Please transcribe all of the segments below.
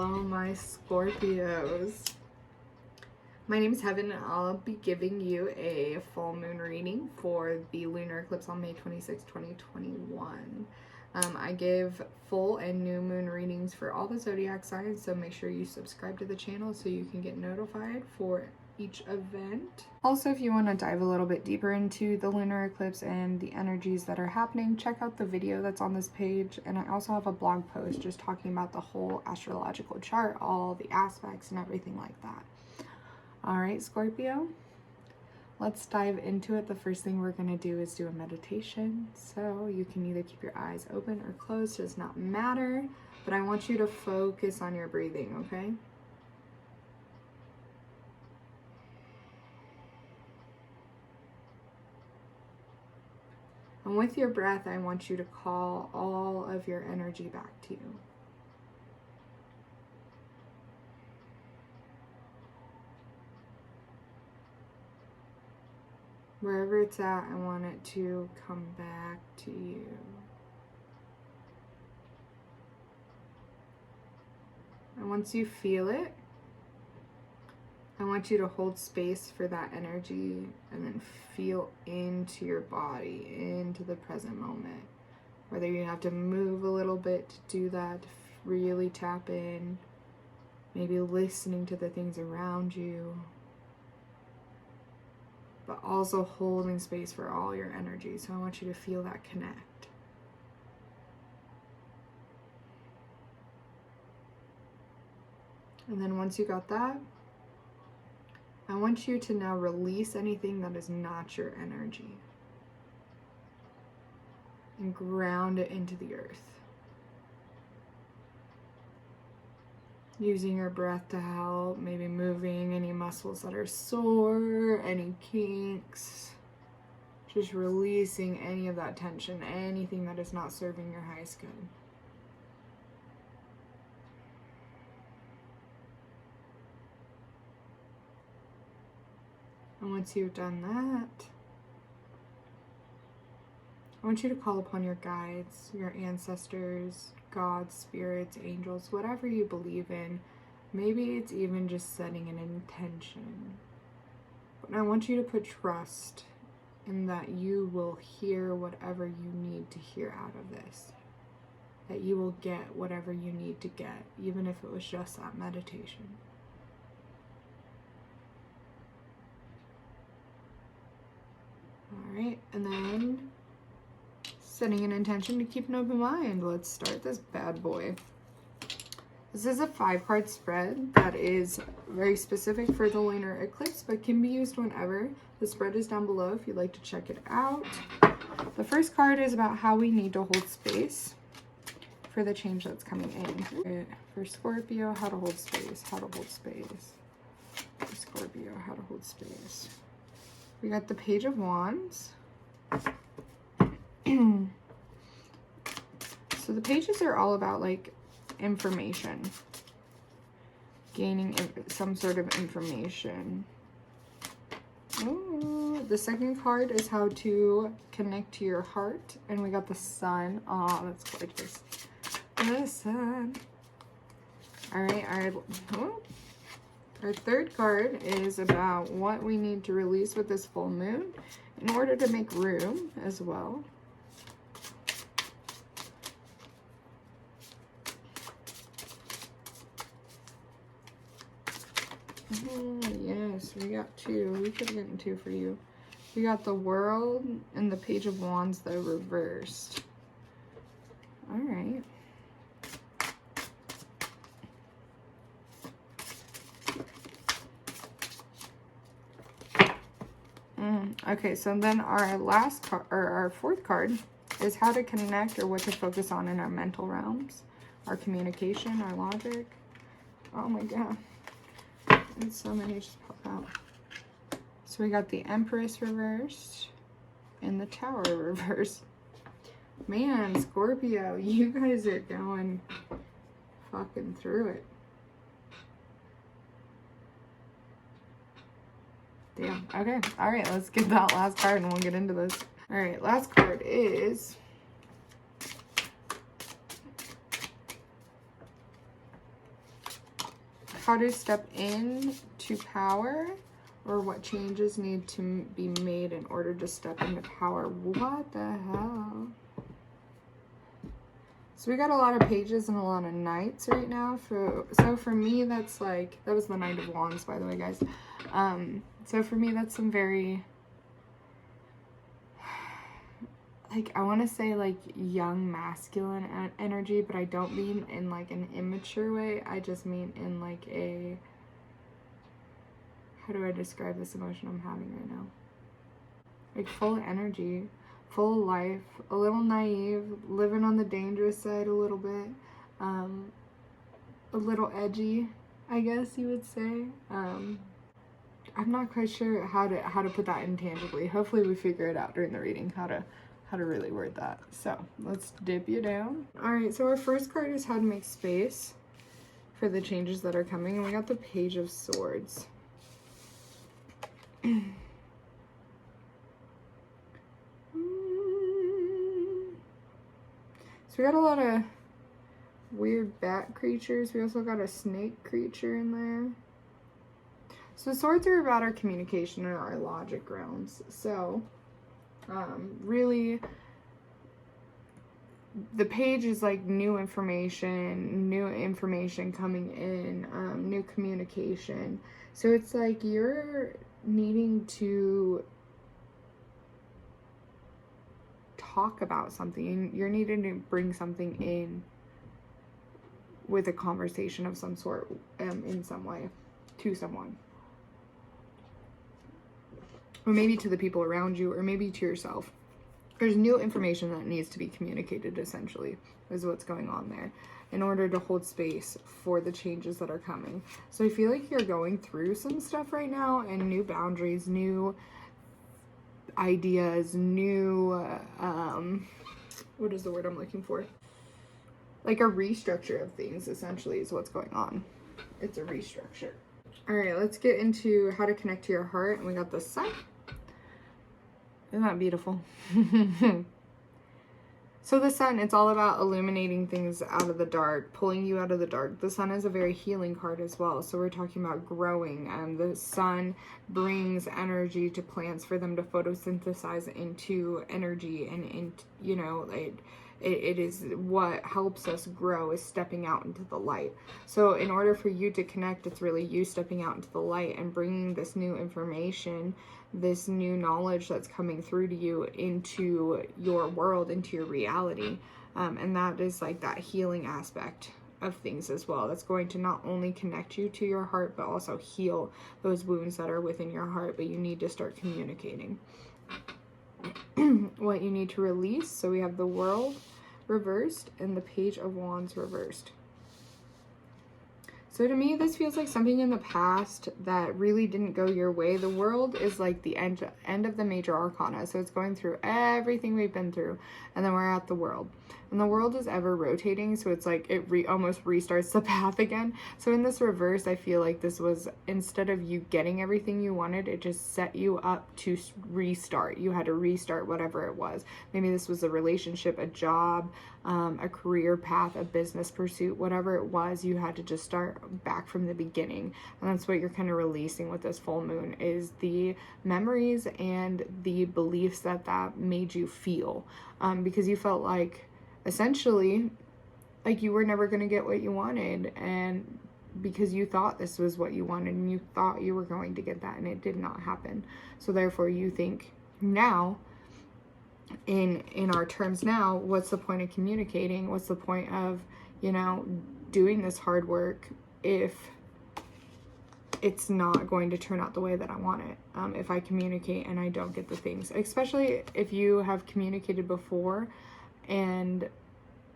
Hello, my Scorpios. My name is Heaven, and I'll be giving you a full moon reading for the lunar eclipse on May 26, 2021. I give full and new moon readings for all the zodiac signs, so make sure you subscribe to the channel so you can get notified for each event. Also, if you want to dive a little bit deeper into the lunar eclipse and the energies that are happening, check out the video that's on this page. And I also have a blog post just talking about the whole astrological chart, all the aspects and everything like that. All right, Scorpio, let's dive into it. The first thing we're going to do is do a meditation. So you can either keep your eyes open or closed, does not matter, but I want you to focus on your breathing, okay? And with your breath, I want you to call all of your energy back to you. Wherever it's at, I want it to come back to you. And once you feel it, I want you to hold space for that energy and then feel into your body, into the present moment. Whether you have to move a little bit to do that, really tap in, maybe listening to the things around you, but also holding space for all your energy. So I want you to feel that connect. And then once you got that, I want you to now release anything that is not your energy and ground it into the earth. Using your breath to help, maybe moving any muscles that are sore, any kinks. Just releasing any of that tension, anything that is not serving your highest good. And once you've done that, I want you to call upon your guides, your ancestors, gods, spirits, angels, whatever you believe in. Maybe it's even just setting an intention. But I want you to put trust in that you will hear whatever you need to hear out of this. That you will get whatever you need to get, even if it was just that meditation. Alright, and then setting an intention to keep an open mind. Let's start this bad boy. This is a 5-card spread that is very specific for the lunar eclipse, but can be used whenever. The spread is down below if you'd like to check it out. The first card is about how we need to hold space for the change that's coming in. For Scorpio, how to hold space, how to hold space. For Scorpio, how to hold space. We got the Page of Wands. So the pages are all about like information, gaining some sort of information. Ooh, the second card is how to connect to your heart, and we got the Sun. Oh, that's gorgeous. The Sun. All right, our third card is about what we need to release with this full moon in order to make room as well. Oh, yes, we got two. We could have gotten two for you. We got the World and the Page of Wands, though, reversed. All right. Okay, so then our last card, or our fourth card, is how to connect or what to focus on in our mental realms, our communication, our logic. Oh my god. And so many just pop out. So we got the Empress reversed and the Tower reversed. Man, Scorpio, you guys are going fucking through it. Damn. Okay. All right. Let's get that last card and we'll get into this. All right. Last card is how to step in to power, or what changes need to be made in order to step into power. What the hell? So we got a lot of pages and a lot of knights right now. So for me, that's like, that was the Knight of Wands, by the way, guys. So for me, that's some very, like, I want to say like young masculine energy, but I don't mean in like an immature way. I just mean in like a, how do I describe this emotion I'm having right now? Like full of energy, full of life, a little naive, living on the dangerous side a little bit, a little edgy, I guess you would say. I'm not quite sure how to put that intangibly. Hopefully we figure it out during the reading, how to really word that. So let's dip you down. All right, so our first card is how to make space for the changes that are coming, and we got the Page of Swords. So we got a lot of weird bat creatures. We also got a snake creature in there. So swords are about our communication and our logic realms. So really, the page is like new information coming in, new communication. So it's like you're needing to talk about something. You're needing to bring something in with a conversation of some sort, in some way, to someone. Or maybe to the people around you, or maybe to yourself. There's new information that needs to be communicated, essentially, is what's going on there, in order to hold space for the changes that are coming. So I feel like you're going through some stuff right now, and new boundaries, new ideas, new, what is the word I'm looking for? Like a restructure of things, essentially, is what's going on. It's a restructure. All right, let's get into how to connect to your heart. And we got the Sun. Isn't that beautiful? So the Sun, it's all about illuminating things out of the dark, pulling you out of the dark. The Sun is a very healing card as well. So we're talking about growing. The Sun brings energy to plants for them to photosynthesize into energy, and you know, it is what helps us grow, is stepping out into the light. So in order for you to connect, it's really you stepping out into the light and bringing this new information, this new knowledge that's coming through to you into your world, into your reality. And that is like that healing aspect of things as well. That's going to not only connect you to your heart, but also heal those wounds that are within your heart. But you need to start communicating what you need to release. So we have the World reversed and the Page of Wands reversed. So to me, this feels like something in the past that really didn't go your way. The World is like the end of the major arcana. So it's going through everything we've been through, and then we're at the World. And the World is ever rotating, so it's like it almost restarts the path again. So in this reverse, I feel like this was, instead of you getting everything you wanted, it just set you up to restart. You had to restart whatever it was. Maybe this was a relationship, a job, a career path, a business pursuit, whatever it was. You had to just start back from the beginning. And that's what you're kind of releasing with this full moon, is the memories and the beliefs that made you feel, because you felt like, essentially, like you were never going to get what you wanted, and because you thought this was what you wanted, and you thought you were going to get that, and it did not happen. So therefore you think, now, in our terms now, what's the point of communicating? What's the point of, you know, doing this hard work if it's not going to turn out the way that I want it? If I communicate and I don't get the things, especially if you have communicated before and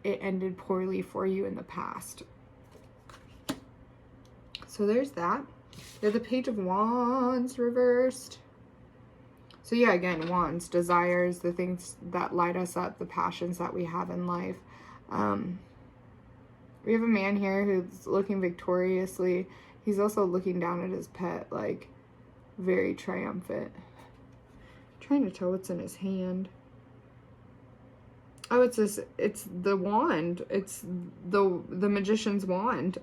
it ended poorly for you in the past. So there's that. There's the Page of Wands reversed. So yeah, again, wands, desires, the things that light us up, the passions that we have in life. We have a man here who's looking victoriously. He's also looking down at his pet, like very triumphant. I'm trying to tell what's in his hand. Oh, it's this, it's the wand. It's the magician's wand.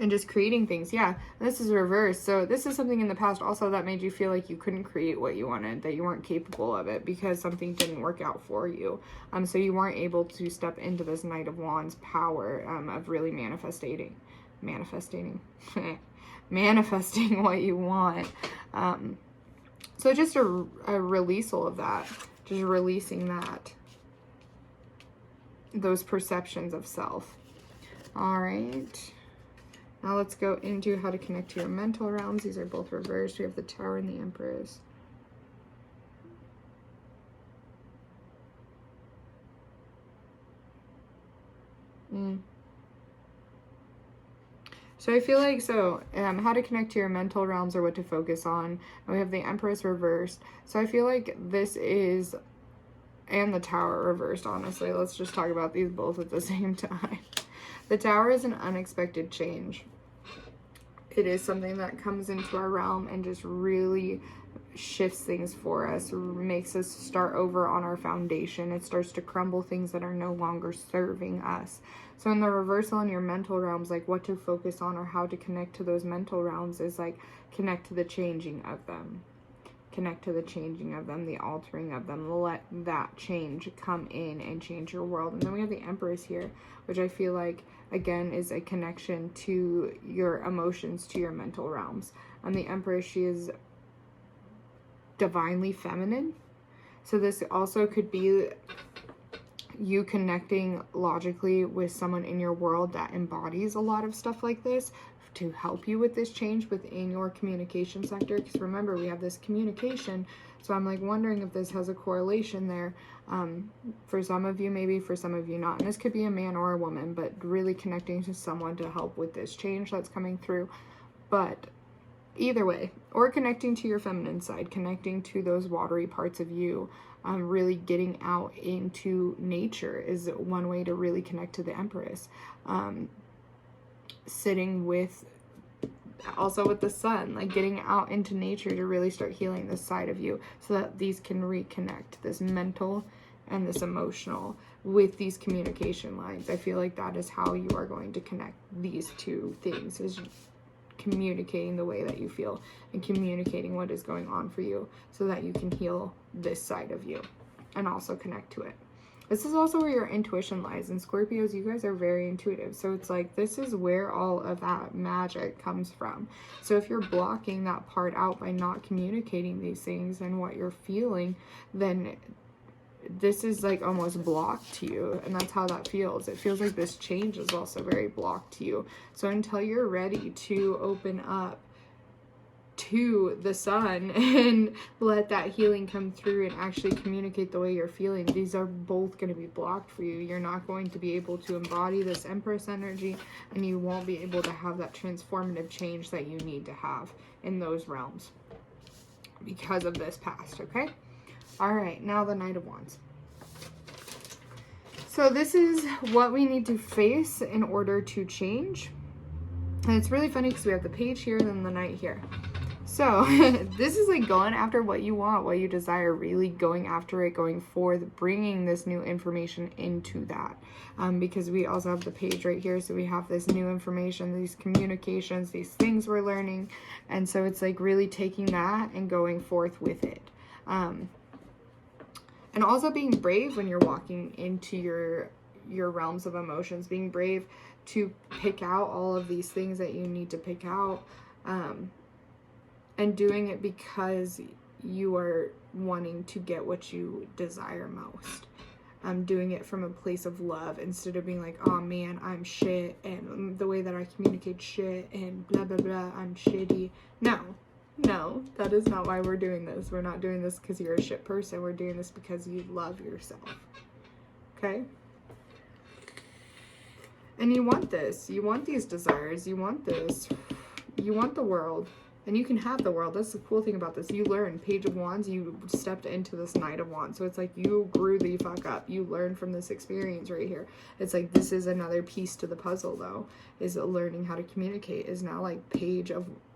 and just creating things. Yeah, this is reversed. So this is something in the past also that made you feel like you couldn't create what you wanted, that you weren't capable of it because something didn't work out for you. So you weren't able to step into this Knight of Wands power of really manifesting manifesting what you want. So just a releasal of that, just releasing that, those perceptions of self. All right. Now let's go into how to connect to your mental realms. These are both reversed. We have the Tower and the Empress. So I feel like, how to connect to your mental realms or what to focus on. And we have the Empress reversed. So I feel like this is, and the Tower reversed, honestly. Let's just talk about these both at the same time. The Tower is an unexpected change. It is something that comes into our realm and just really shifts things for us, makes us start over on our foundation. It starts to crumble things that are no longer serving us. So in the reversal in your mental realms, like what to focus on or how to connect to those mental realms is like connect to the changing of them. Connect to the changing of them, the altering of them. Let that change come in and change your world. And then we have the Empress here, which I feel like, again, is a connection to your emotions, to your mental realms. And the Empress, she is divinely feminine. So this also could be you connecting logically with someone in your world that embodies a lot of stuff like this, to help you with this change within your communication sector. Because remember, we have this communication, so I'm like wondering if this has a correlation there. For some of you, maybe, for some of you not. And this could be a man or a woman, but really connecting to someone to help with this change that's coming through. But either way, or connecting to your feminine side, connecting to those watery parts of you, really getting out into nature is one way to really connect to the Empress. Sitting with, also with the sun, like getting out into nature to really start healing this side of you so that these can reconnect, this mental and this emotional, with these communication lines. I feel like that is how you are going to connect these two things, is communicating the way that you feel and communicating what is going on for you so that you can heal this side of you and also connect to it. This is also where your intuition lies. And Scorpios, you guys are very intuitive. So it's like, this is where all of that magic comes from. So if you're blocking that part out by not communicating these things and what you're feeling, then this is like almost blocked to you. And that's how that feels. It feels like this change is also very blocked to you. So until you're ready to open up to the sun and let that healing come through and actually communicate the way you're feeling, these are both going to be blocked for you. You're not going to be able to embody this Empress energy, and you won't be able to have that transformative change that you need to have in those realms because of this past. Okay, all right, now the Knight of Wands. So this is what we need to face in order to change. And it's really funny because we have the Page here and then the Knight here. So this is like going after what you want, what you desire, really going after it, going forth, bringing this new information into that. Because we also have the Page right here. So we have this new information, these communications, these things we're learning. And so it's like really taking that and going forth with it. And also being brave when you're walking into your realms of emotions, being brave to pick out all of these things that you need to pick out. And doing it because you are wanting to get what you desire most. Doing it from a place of love instead of being like, oh man, I'm shit, and the way that I communicate shit, and blah, blah, blah, I'm shitty. No, that is not why we're doing this. We're not doing this because you're a shit person. We're doing this because you love yourself. Okay? And you want this. You want these desires. You want this. You want the world. And you can have the world. That's the cool thing about this. You learn. Page of Wands, you stepped into this Knight of Wands. So it's like you grew the fuck up. You learned from this experience right here. It's like this is another piece to the puzzle, though, is learning how to communicate. Is now like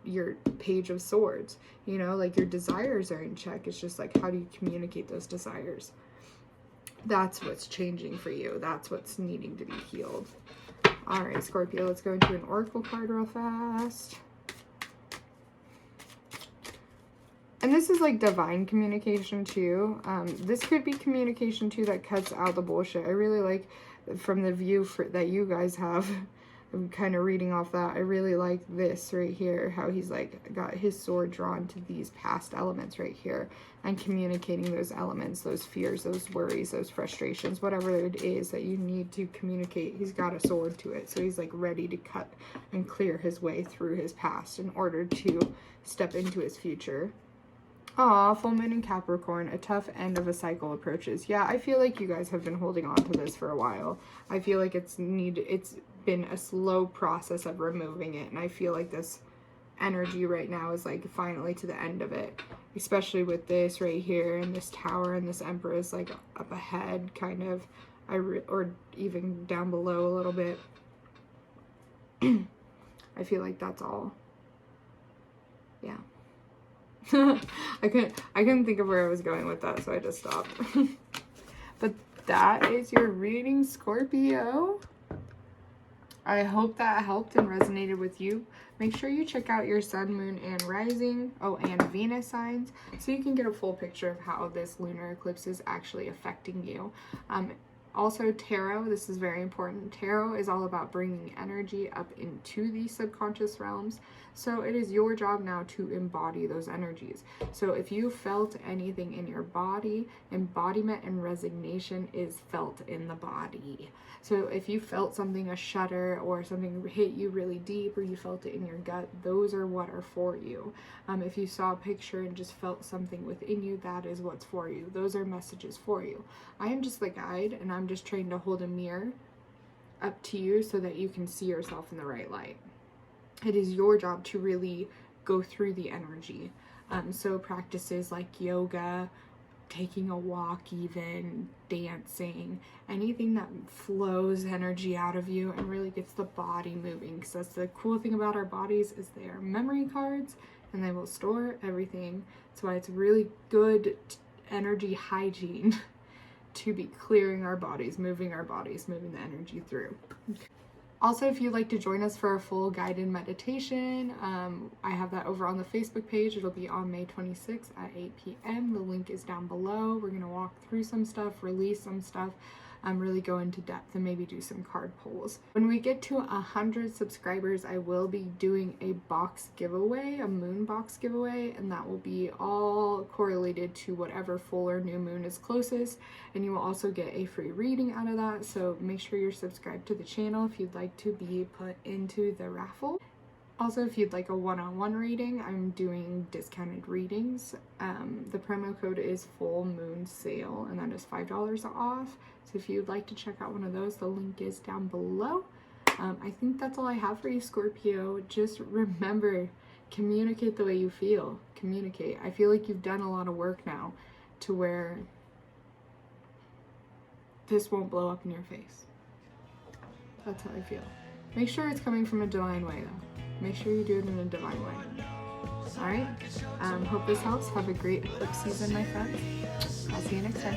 your Page of Swords. You know, like your desires are in check. It's just like, how do you communicate those desires? That's what's changing for you. That's what's needing to be healed. All right, Scorpio, let's go into an oracle card real fast. And this is like divine communication too. This could be communication too that cuts out the bullshit. I really like, from the view that you guys have, I'm kind of reading off that. I really like this right here, how he's like got his sword drawn to these past elements right here and communicating those elements, those fears, those worries, those frustrations, whatever it is that you need to communicate. He's got a sword to it. So he's like ready to cut and clear his way through his past in order to step into his future. Aw, full moon in Capricorn, a tough end of a cycle approaches. Yeah, I feel like you guys have been holding on to this for a while. I feel like it's been a slow process of removing it, and I feel like this energy right now is like finally to the end of it, especially with this right here and this tower and this Empress like up ahead kind of, or even down below a little bit. I feel like that's all. Yeah. I couldn't think of where I was going with that, so I just stopped. But that is your reading, Scorpio. I hope that helped and resonated with you. Make sure you check out your sun, moon, and rising, and Venus signs, so you can get a full picture of how this lunar eclipse is actually affecting you. Also, tarot, this is very important. Tarot is all about bringing energy up into the subconscious realms. So it is your job now to embody those energies. So if you felt anything in your body, embodiment and resignation is felt in the body. So if you felt something, a shudder, or something hit you really deep, or you felt it in your gut, those are what are for you. If you saw a picture and just felt something within you, that is what's for you. Those are messages for you. I am just the guide, and I'm just trying to hold a mirror up to you so that you can see yourself in the right light. It is your job to really go through the energy. So practices like yoga, taking a walk, even dancing, anything that flows energy out of you and really gets the body moving, because that's the cool thing about our bodies, is they are memory cards and they will store everything. That's why it's really good energy hygiene to be clearing our bodies, moving the energy through. Also, if you'd like to join us for a full guided meditation, I have that over on the Facebook page. It'll be on May 26th at 8 p.m. The link is down below. We're going to walk through some stuff, release some stuff, really go into depth and maybe do some card pulls. When we get to 100 subscribers, I will be doing a box giveaway, a moon box giveaway, and that will be all correlated to whatever full or new moon is closest, and you will also get a free reading out of that. So make sure you're subscribed to the channel if you'd like to be put into the raffle. Also, if you'd like a one-on-one reading, I'm doing discounted readings. The promo code is Full Moon Sale, and that is $5 off. So if you'd like to check out one of those, the link is down below. I think that's all I have for you, Scorpio. Just remember, communicate the way you feel. Communicate. I feel like you've done a lot of work now to where this won't blow up in your face. That's how I feel. Make sure it's coming from a divine way, though. Make sure you do it in a divine way. Alright? Hope this helps. Have a great eclipse season, my friends. I'll see you next time.